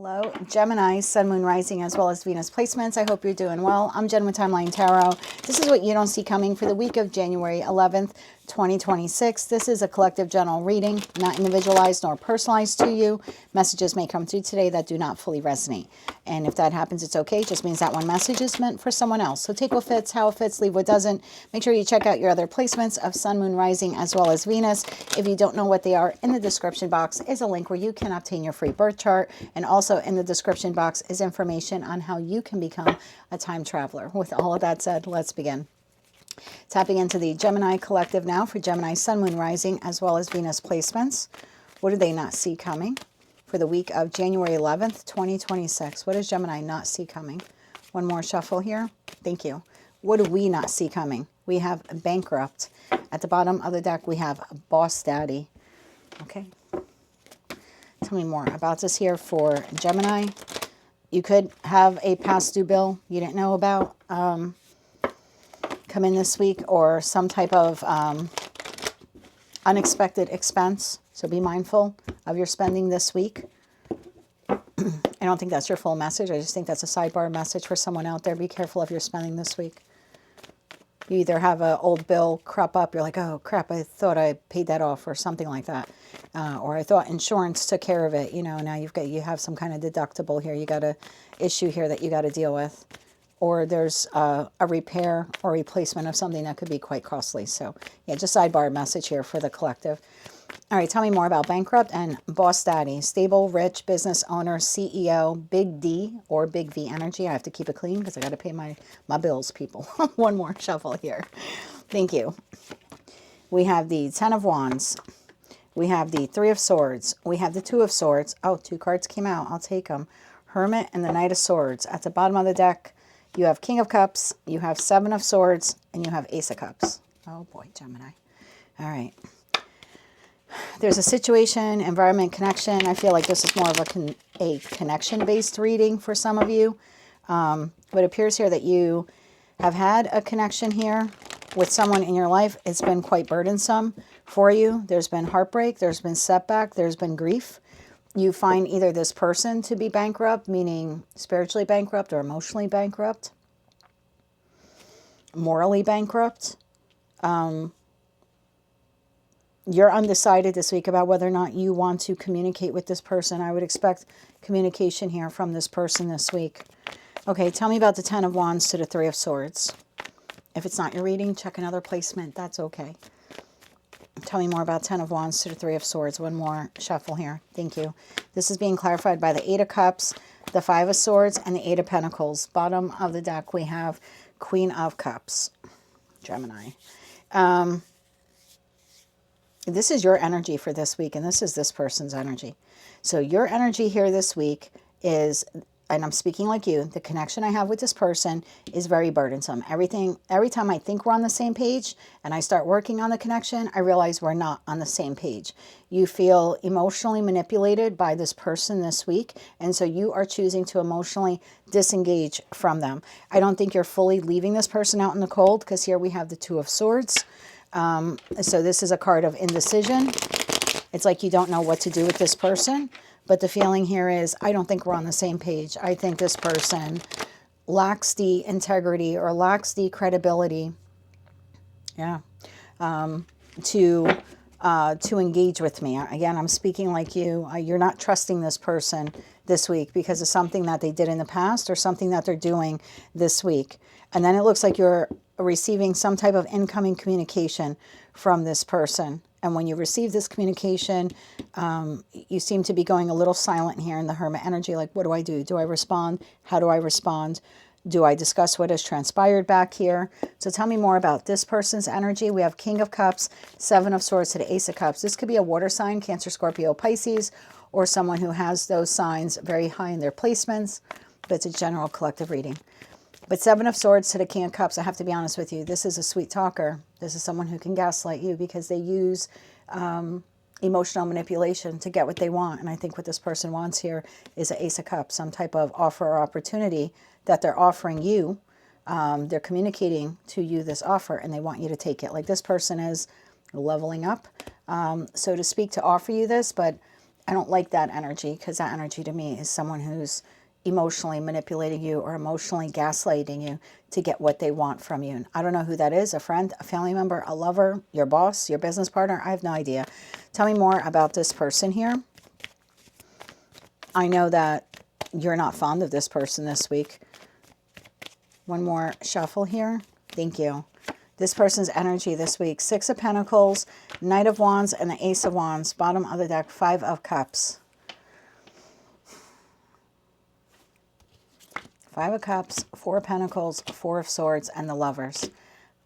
Hello, Gemini, Sun, Moon, Rising, as well as Venus placements. I hope you're doing well. I'm Jen with Timeline Tarot. This is what you don't see coming for the week of January 11th, 2026. This is a collective general reading, not individualized nor personalized to you. Messages may come through today that do not fully resonate. And if that happens, it's okay. It just means that one message is meant for someone else. So take what fits, how it fits, leave what doesn't. Make sure you check out your other placements of Sun, Moon, Rising, as well as Venus. If you don't know what they are, in the description box is a link where you can obtain your free birth chart. And also in the description box is information on how you can become a time traveler. With all of that said, let's begin. Tapping into the Gemini collective now for Gemini, Sun, Moon, Rising, as well as Venus placements. What do they not see coming for the week of January 11th, 2026? What does Gemini not see coming? One more shuffle here. Thank you. What do we not see coming? We have bankrupt. At the bottom of the deck, we have boss daddy. Okay. Tell me more about this here for Gemini. You could have a past due bill you didn't know about come in this week, or some type of unexpected expense. So be mindful of your spending this week. I don't think that's your full message. I just think that's a sidebar message for someone out there. Be careful of your spending this week. You either have an old bill crop up. You're like, oh, crap, I thought I paid that off, or something like that. Or I thought insurance took care of it. You know, now you have some kind of deductible here. You got an issue here that you got to deal with. Or there's a repair or replacement of something that could be quite costly. So, yeah, just sidebar message here for the collective. All right, tell me more about bankrupt and boss daddy. Stable, rich, business owner, CEO, big D or big V energy. I have to keep it clean because I got to pay my bills, people. One more shuffle here. Thank you. We have the Ten of Wands. We have the Three of Swords. We have the Two of Swords. Oh, two cards came out. I'll take them. Hermit and the Knight of Swords. At the bottom of the deck, you have King of Cups, you have Seven of Swords, and you have Ace of Cups. Oh boy, Gemini. All right. There's a situation, environment, connection. I feel like this is more of a connection-based reading for some of you. But it appears here that you have had a connection here with someone in your life. It's been quite burdensome for you. There's been heartbreak. There's been setback. There's been grief. You find either this person to be bankrupt, meaning spiritually bankrupt or emotionally bankrupt, morally bankrupt. You're undecided this week about whether or not you want to communicate with this person. I would expect communication here from this person this week. Okay, tell me about the Ten of Wands to the Three of Swords. If it's not your reading, check another placement. That's okay. Tell me more about Ten of Wands to the Three of Swords. One more shuffle here. Thank you. This is being clarified by the Eight of Cups, the Five of Swords, and the Eight of Pentacles. Bottom of the deck, we have Queen of Cups, Gemini. This is your energy for this week, and this is this person's energy. So your energy here this week is, and I'm speaking like you, the connection I have with this person is very burdensome. Every time I think we're on the same page and I start working on the connection, I realize we're not on the same page. You feel emotionally manipulated by this person this week, and so you are choosing to emotionally disengage from them. I don't think you're fully leaving this person out in the cold, because here we have the Two of Swords. So this is a card of indecision. It's like you don't know what to do with this person. But the feeling here is, I don't think we're on the same page. I think this person lacks the integrity or lacks the credibility, to engage with me. Again, I'm speaking like you. You're not trusting this person this week because of something that they did in the past or something that they're doing this week. And then it looks like you're receiving some type of incoming communication from this person. And when you receive this communication, you seem to be going a little silent here in the Hermit energy. Like, what do I do? Do I respond? How do I respond? Do I discuss what has transpired back here? So tell me more about this person's energy. We have King of Cups, Seven of Swords to the Ace of Cups. This could be a water sign, Cancer, Scorpio, Pisces, or someone who has those signs very high in their placements. But it's a general collective reading. But Seven of Swords to the King of Cups, I have to be honest with you, this is a sweet talker. This is someone who can gaslight you because they use emotional manipulation to get what they want. And I think what this person wants here is an Ace of Cups, some type of offer or opportunity that they're offering you. They're communicating to you this offer, and they want you to take it. Like, this person is leveling up, so to speak, to offer you this, but I don't like that energy, because that energy to me is someone who's emotionally manipulating you or emotionally gaslighting you to get what they want from you. And I don't know who that is, a friend, a family member, a lover, your boss, your business partner. I have no idea. Tell me more about this person here. I know that you're not fond of this person this week. One more shuffle here. Thank you. This person's energy this week: Six of Pentacles, Knight of Wands, and the Ace of Wands. Bottom of the deck, Five of Cups. Five of Cups, Four of Pentacles, Four of Swords, and the Lovers.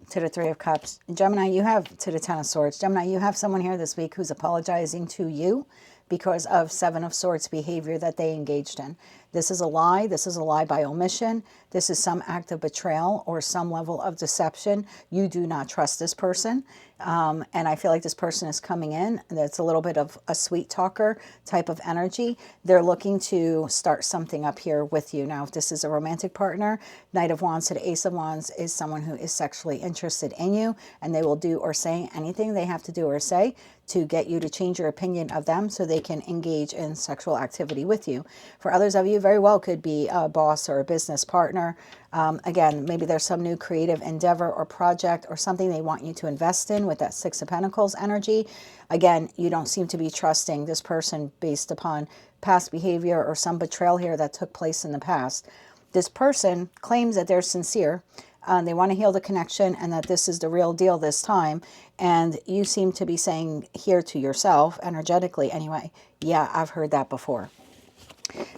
To the Three of Cups. Gemini, you have, to the Ten of Swords. Gemini, you have someone here this week who's apologizing to you because of Seven of Swords behavior that they engaged in. This is a lie. This is a lie by omission. This is some act of betrayal or some level of deception. You do not trust this person. And I feel like this person is coming in. That's a little bit of a sweet talker type of energy. They're looking to start something up here with you. Now, if this is a romantic partner, Knight of Wands to the Ace of Wands is someone who is sexually interested in you, and they will do or say anything they have to do or say to get you to change your opinion of them so they can engage in sexual activity with you. For others of you, very well could be a boss or a business partner. Again, maybe there's some new creative endeavor or project or something they want you to invest in with that Six of Pentacles energy. Again, you don't seem to be trusting this person based upon past behavior or some betrayal here that took place in the past. This person claims that they're sincere. They want to heal the connection and that this is the real deal this time. And you seem to be saying here to yourself, energetically anyway, yeah, I've heard that before.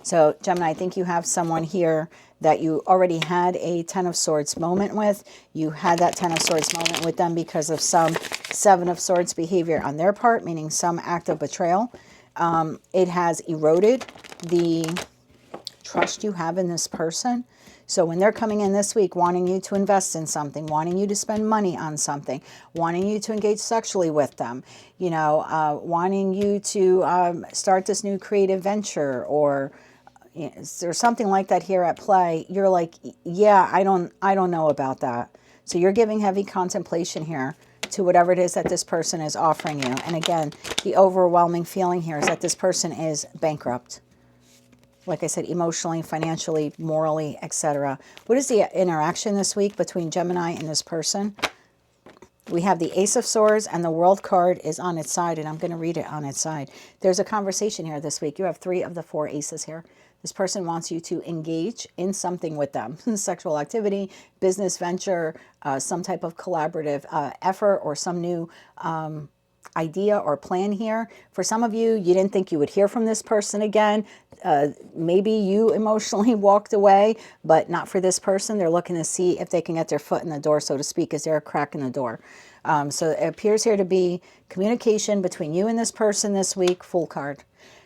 So Gemini, I think you have someone here that you already had a Ten of Swords moment with. You had that Ten of Swords moment with them because of some Seven of Swords behavior on their part, meaning some act of betrayal. It has eroded the trust you have in this person. So when they're coming in this week wanting you to invest in something, wanting you to spend money on something, wanting you to engage sexually with them, you know, wanting you to start this new creative venture, or you know, there's something like that here at play, you're like, yeah, I don't know about that. So you're giving heavy contemplation here to whatever it is that this person is offering you. And again, the overwhelming feeling here is that this person is bankrupt. Like I said, emotionally, financially, morally, etc. What is the interaction this week between Gemini and this person? We have the Ace of Swords, and the World card is on its side, and I'm going to read it on its side. There's a conversation here this week. You have 3 of the 4 aces here. This person wants you to engage in something with them. Sexual activity, business venture, some type of collaborative effort, or some new idea or plan here. For some of you, you didn't think you would hear from this person again. Maybe you emotionally walked away, but not for this person. They're looking to see if they can get their foot in the door, so to speak. Is there a crack in the door? So it appears here to be communication between you and this person this week. Fool card.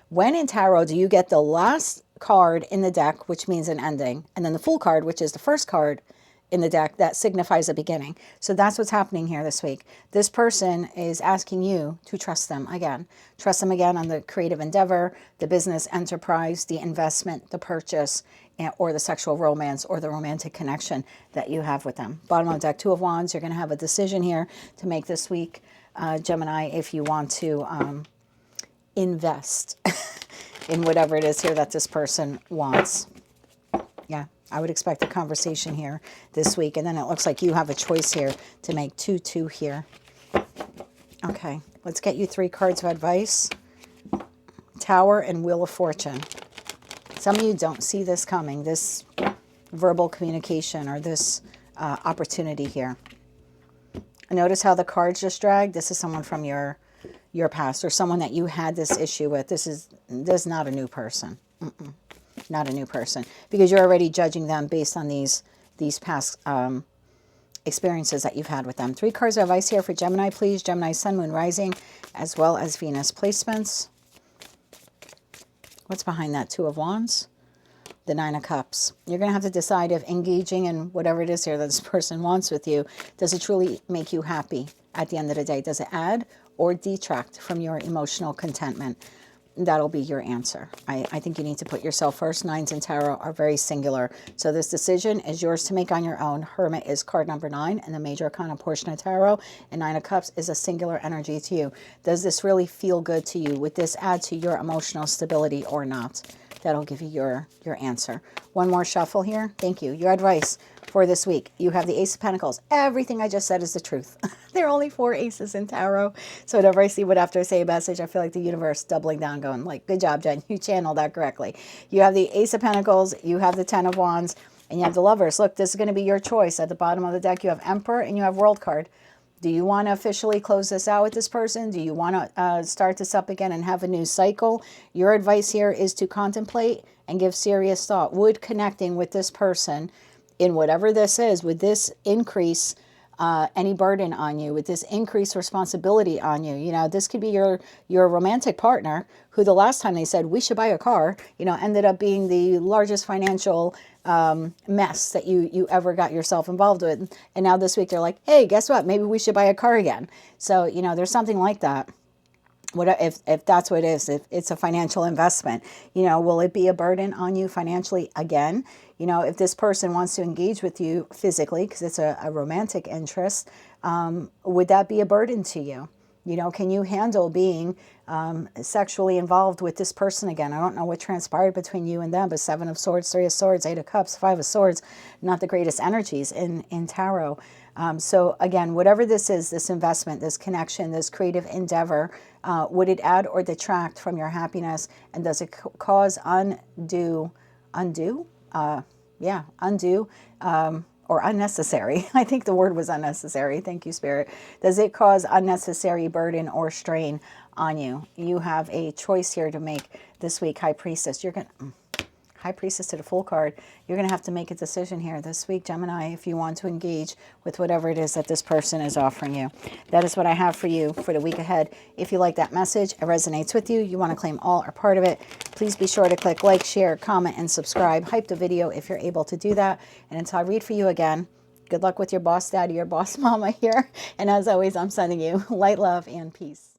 When in tarot do you get the last card in the deck, which means an ending, and then the Fool card, which is the first card in the deck that signifies a beginning? So that's what's happening here this week. This person is asking you to trust them again. Trust them again on the creative endeavor, the business enterprise, the investment, the purchase, or the sexual romance or the romantic connection that you have with them. Bottom of the deck, 2 of Wands. You're going to have a decision here to make this week, Gemini, if you want to invest in whatever it is here that this person wants. Yeah, I would expect a conversation here this week. And then it looks like you have a choice here to make 2-2 here. Okay, let's get you 3 cards of advice. Tower and Wheel of Fortune. Some of you don't see this coming, this verbal communication or this opportunity here. Notice how the cards just dragged. This is someone from your past, or someone that you had this issue with. This is not a new person. Not a new person, because you're already judging them based on these past experiences that you've had with them. 3 cards of advice here for Gemini, please. Gemini, Sun, Moon, Rising, as well as Venus placements. What's behind that 2 of Wands? The 9 of Cups. You're going to have to decide if engaging in whatever it is here that this person wants with you, does it truly make you happy at the end of the day? Does it add or detract from your emotional contentment? that'll be your answer. I think you need to put yourself first. Nines in tarot are very singular. So this decision is yours to make on your own. Hermit is card number 9 in the major arcana portion of tarot. And 9 of Cups is a singular energy to you. Does this really feel good to you? Would this add to your emotional stability or not? That'll give you your answer. One more shuffle here. Thank you. Your advice for this week. You have the Ace of Pentacles. Everything I just said is the truth. There are only 4 aces in tarot. So whenever I see what after I say a message, I feel like the universe doubling down, going like, good job, Jen. You channeled that correctly. You have the Ace of Pentacles. You have the 10 of Wands. And you have the Lovers. Look, this is going to be your choice. At the bottom of the deck, you have Emperor and you have World card. Do you want to officially close this out with this person? Do you want to start this up again and have a new cycle? Your advice here is to contemplate and give serious thought. Would connecting with this person in whatever this is, would this increase any burden on you? Would this increase responsibility on you? You know, this could be your romantic partner who the last time they said, we should buy a car, you know, ended up being the largest financial mess that you ever got yourself involved with. And now this week they're like, hey, guess what? Maybe we should buy a car again. So, you know, there's something like that. What if that's what it is, if it's a financial investment, you know, will it be a burden on you financially again? You know, if this person wants to engage with you physically, because it's a romantic interest, would that be a burden to you? You know, can you handle being sexually involved with this person again? I don't know what transpired between you and them, but 7 of Swords, 3 of Swords, 8 of Cups, 5 of Swords, not the greatest energies in tarot. So again, whatever this is, this investment, this connection, this creative endeavor, would it add or detract from your happiness? And does it cause undue, or unnecessary. I think the word was unnecessary. Thank you, Spirit. Does it cause unnecessary burden or strain on you? You have a choice here to make this week, High Priestess. High Priestess to the Fool card. You're going to have to make a decision here this week, Gemini, if you want to engage with whatever it is that this person is offering you. That is what I have for you for the week ahead. If you like that message, it resonates with you, you want to claim all or part of it, please be sure to click like, share, comment, and subscribe. Hype the video if you're able to do that. And until I read for you again, good luck with your boss daddy or boss mama here. And as always, I'm sending you light, love, and peace.